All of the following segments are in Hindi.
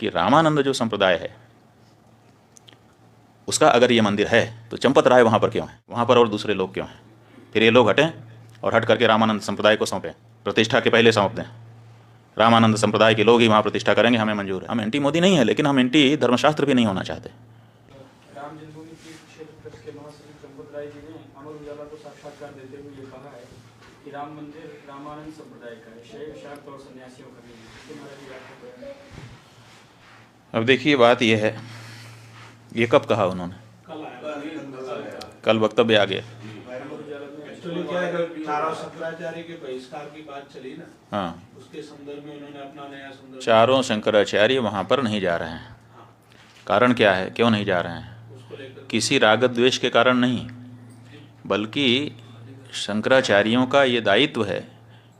कि रामानंद जो संप्रदाय है उसका अगर ये मंदिर है तो चंपत राय वहाँ पर क्यों है, वहाँ पर और दूसरे लोग क्यों हैं? फिर ये लोग हटें और हट करके रामानंद संप्रदाय को सौंपें, प्रतिष्ठा के पहले सौंप दें। रामानंद संप्रदाय के लोग ही वहाँ प्रतिष्ठा करेंगे, हमें मंजूर है। हम एंटी मोदी नहीं है, लेकिन हम एंटी धर्मशास्त्र भी नहीं होना चाहते। राम जन्मभूमि क्षेत्र ट्रस्ट के महासचिव चंपत राय जी ने अमर उजाला को साक्षात्कार देते हुए ये कहा है कि राम मंदिर रामानंद संप्रदाय का है, शैव शाक्त और सन्यासियों का नहीं है। अब देखिए बात यह है, ये कब कहा उन्होंने? कल वक्तव्य आ गया। एक्चुअली क्या है, चारों शंकराचार्य के बहिष्कार की बात चली ना, हाँ, उसके संदर्भ में उन्होंने अपना नया संदर्भ। चारों शंकराचार्य वहाँ पर नहीं जा रहे हैं। कारण क्या है, क्यों नहीं जा रहे हैं? किसी राग द्वेष के कारण नहीं, बल्कि शंकराचार्यों का ये दायित्व है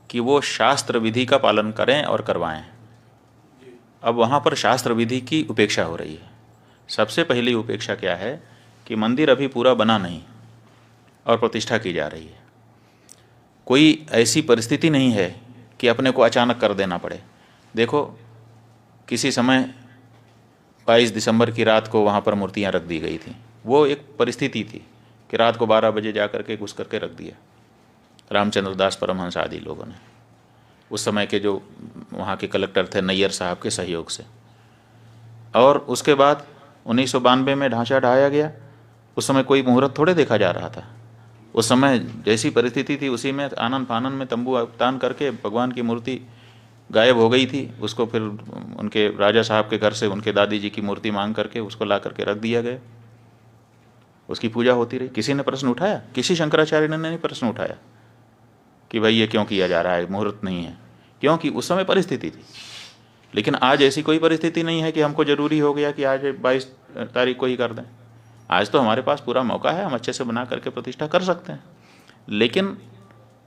कि वो शास्त्र विधि का पालन करें और करवाएं। अब वहाँ पर शास्त्र विधि की उपेक्षा हो रही है। सबसे पहली उपेक्षा क्या है कि मंदिर अभी पूरा बना नहीं और प्रतिष्ठा की जा रही है। कोई ऐसी परिस्थिति नहीं है कि अपने को अचानक कर देना पड़े। देखो, किसी समय 22 दिसंबर की रात को वहाँ पर मूर्तियाँ रख दी गई थी। वो एक परिस्थिति थी कि रात को 12 बजे जा कर के घुस करके रख दिया रामचंद्र दास परमहंस आदि लोगों ने, उस समय के जो वहाँ के कलेक्टर थे नैयर साहब के सहयोग से। और उसके बाद 1992 में ढांचा ढाया गया। उस समय कोई मुहूर्त थोड़े देखा जा रहा था। उस समय जैसी परिस्थिति थी उसी में आनन फानन में तंबू तान करके भगवान की मूर्ति गायब हो गई थी। उसको फिर उनके राजा साहब के घर से उनके दादी जी की मूर्ति मांग करके उसको ला करके रख दिया गया। उसकी पूजा होती रही। किसी ने प्रश्न उठाया? किसी शंकराचार्य ने नहीं प्रश्न उठाया कि भाई ये क्यों किया जा रहा है, मुहूर्त नहीं है, क्योंकि उस समय परिस्थिति थी। लेकिन आज ऐसी कोई परिस्थिति नहीं है कि हमको ज़रूरी हो गया कि आज 22 तारीख को ही कर दें। आज तो हमारे पास पूरा मौका है, हम अच्छे से बना करके प्रतिष्ठा कर सकते हैं। लेकिन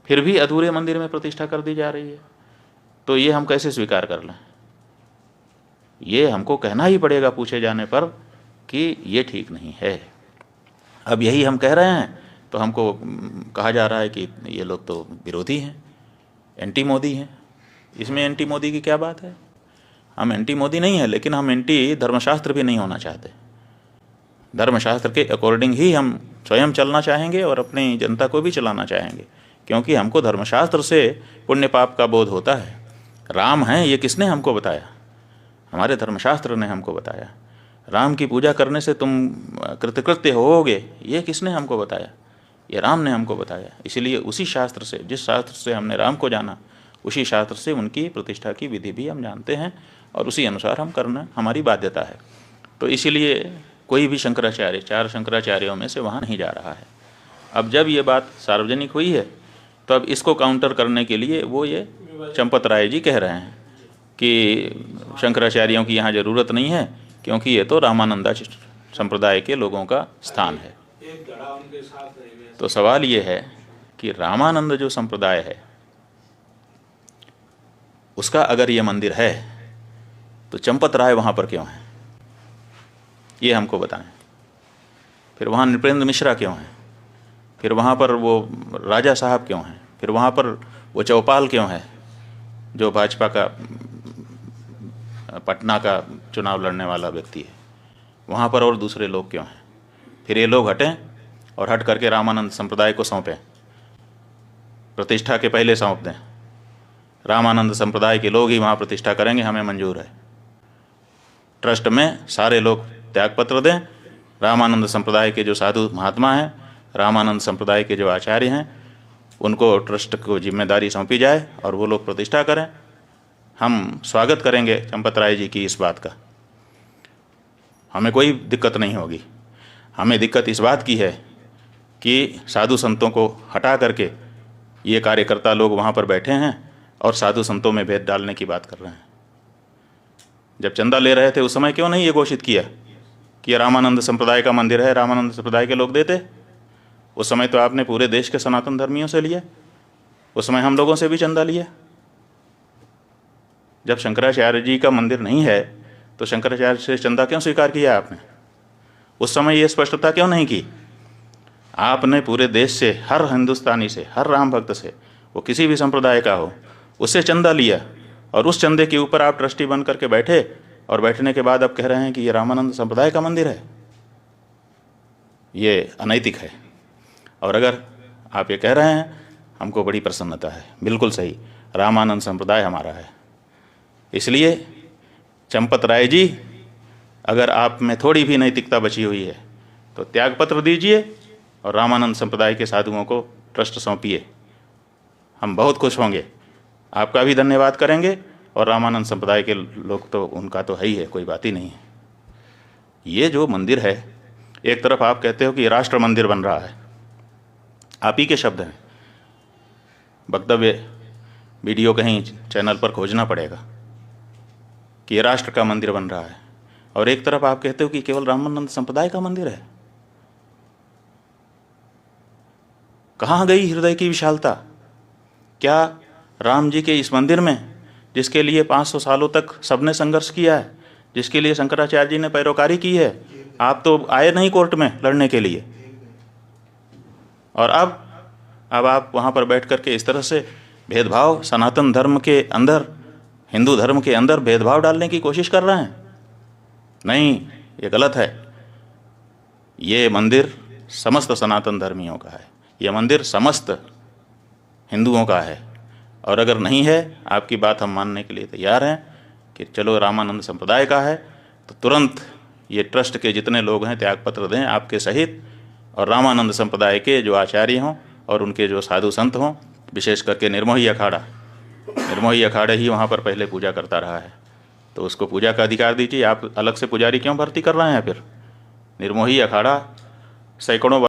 फिर भी अधूरे मंदिर में प्रतिष्ठा कर दी जा रही है, तो ये हम कैसे स्वीकार कर लें? ये हमको कहना ही पड़ेगा पूछे जाने पर कि ये ठीक नहीं है। अब यही हम कह रहे हैं तो हमको कहा जा रहा है कि ये लोग तो विरोधी हैं, एंटी मोदी हैं। इसमें एंटी मोदी की क्या बात है? हम एंटी मोदी नहीं है, लेकिन हम एंटी धर्मशास्त्र भी नहीं होना चाहते। धर्मशास्त्र के अकॉर्डिंग ही हम स्वयं चलना चाहेंगे और अपनी जनता को भी चलाना चाहेंगे, क्योंकि हमको धर्मशास्त्र से पुण्य पाप का बोध होता है। राम हैं ये किसने हमको बताया? हमारे धर्मशास्त्र ने हमको बताया। राम की पूजा करने से तुम कृतकृत्य होोगे, ये किसने हमको बताया? ये राम ने हमको बताया। इसलिए उसी शास्त्र से, जिस शास्त्र से हमने राम को जाना, उसी शास्त्र से उनकी प्रतिष्ठा की विधि भी हम जानते हैं और उसी अनुसार हम करना हमारी बाध्यता है। तो इसीलिए कोई भी शंकराचार्य, 4 शंकराचार्यों में से वहाँ नहीं जा रहा है। अब जब ये बात सार्वजनिक हुई है तो अब इसको काउंटर करने के लिए वो ये चंपत राय जी कह रहे हैं कि शंकराचार्यों की यहाँ ज़रूरत नहीं है, क्योंकि ये तो रामानंदा संप्रदाय के लोगों का स्थान है। तो सवाल ये है कि रामानंद जो संप्रदाय है उसका अगर ये मंदिर है तो चंपत राय वहाँ पर क्यों है, ये हमको बताएं। फिर वहाँ नृपेंद्र मिश्रा क्यों है? फिर वहाँ पर वो राजा साहब क्यों हैं? फिर वहाँ पर वो चौपाल क्यों है जो भाजपा का पटना का चुनाव लड़ने वाला व्यक्ति है? वहाँ पर और दूसरे लोग क्यों हैं? फिर ये लोग हटें और हट करके रामानंद संप्रदाय को सौंपें, प्रतिष्ठा के पहले सौंप दें। रामानंद संप्रदाय के लोग ही वहाँ प्रतिष्ठा करेंगे, हमें मंजूर है। ट्रस्ट में सारे लोग त्यागपत्र दें। रामानंद संप्रदाय के जो साधु महात्मा हैं, रामानंद संप्रदाय के जो आचार्य हैं, उनको ट्रस्ट को जिम्मेदारी सौंपी जाए और वो लोग प्रतिष्ठा करें। हम स्वागत करेंगे चंपत राय जी की इस बात का, हमें कोई दिक्कत नहीं होगी। हमें दिक्कत इस बात की है कि साधु संतों को हटा करके ये कार्यकर्ता लोग वहाँ पर बैठे हैं और साधु संतों में भेद डालने की बात कर रहे हैं। जब चंदा ले रहे थे उस समय क्यों नहीं ये घोषित किया कि ये रामानंद संप्रदाय का मंदिर है, रामानंद संप्रदाय के लोग देते? उस समय तो आपने पूरे देश के सनातन धर्मियों से लिया, उस समय हम लोगों से भी चंदा लिया। जब शंकराचार्य जी का मंदिर नहीं है तो शंकराचार्य से चंदा क्यों स्वीकार किया आपने? उस समय ये स्पष्टता क्यों नहीं की? आपने पूरे देश से, हर हिंदुस्तानी से, हर राम भक्त से, वो किसी भी संप्रदाय का हो, उससे चंदा लिया और उस चंदे के ऊपर आप ट्रस्टी बन करके बैठे और बैठने के बाद अब कह रहे हैं कि ये रामानंद संप्रदाय का मंदिर है, ये अनैतिक है। और अगर आप ये कह रहे हैं हमको बड़ी प्रसन्नता है, बिल्कुल सही, रामानंद संप्रदाय हमारा है। इसलिए चंपत राय जी, अगर आप में थोड़ी भी नैतिकता बची हुई है तो त्यागपत्र दीजिए और रामानंद संप्रदाय के साधुओं को ट्रस्ट सौंपिए। हम बहुत खुश होंगे, आपका भी धन्यवाद करेंगे, और रामानंद संप्रदाय के लोग तो उनका तो है ही है, कोई बात ही नहीं है। ये जो मंदिर है, एक तरफ आप कहते हो कि राष्ट्र मंदिर बन रहा है, आप ही के शब्द हैं, वक्तव्य वीडियो कहीं चैनल पर खोजना पड़ेगा कि ये राष्ट्र का मंदिर बन रहा है, और एक तरफ आप कहते हो कि केवल रामानंद संप्रदाय का मंदिर है। कहाँ गई हृदय की विशालता? क्या राम जी के इस मंदिर में, जिसके लिए 500 सालों तक सबने संघर्ष किया है, जिसके लिए शंकराचार्य जी ने पैरोकारी की है, आप तो आए नहीं कोर्ट में लड़ने के लिए, और अब आप वहाँ पर बैठ कर के इस तरह से भेदभाव, सनातन धर्म के अंदर, हिंदू धर्म के अंदर भेदभाव डालने की कोशिश कर रहे हैं। नहीं, ये गलत है। ये मंदिर समस्त सनातन धर्मियों का है, ये मंदिर समस्त हिंदुओं का है, और अगर नहीं है, आपकी बात हम मानने के लिए तैयार हैं कि चलो रामानंद संप्रदाय का है, तो तुरंत ये ट्रस्ट के जितने लोग हैं त्यागपत्र दें आपके सहित, और रामानंद संप्रदाय के जो आचार्य हों और उनके जो साधु संत हों, विशेष करके निर्मोही अखाड़ा ही वहाँ पर पहले पूजा करता रहा है, तो उसको पूजा का अधिकार दीजिए। आप अलग से पुजारी क्यों भर्ती कर रहे हैं? फिर निर्मोही अखाड़ा सैकड़ों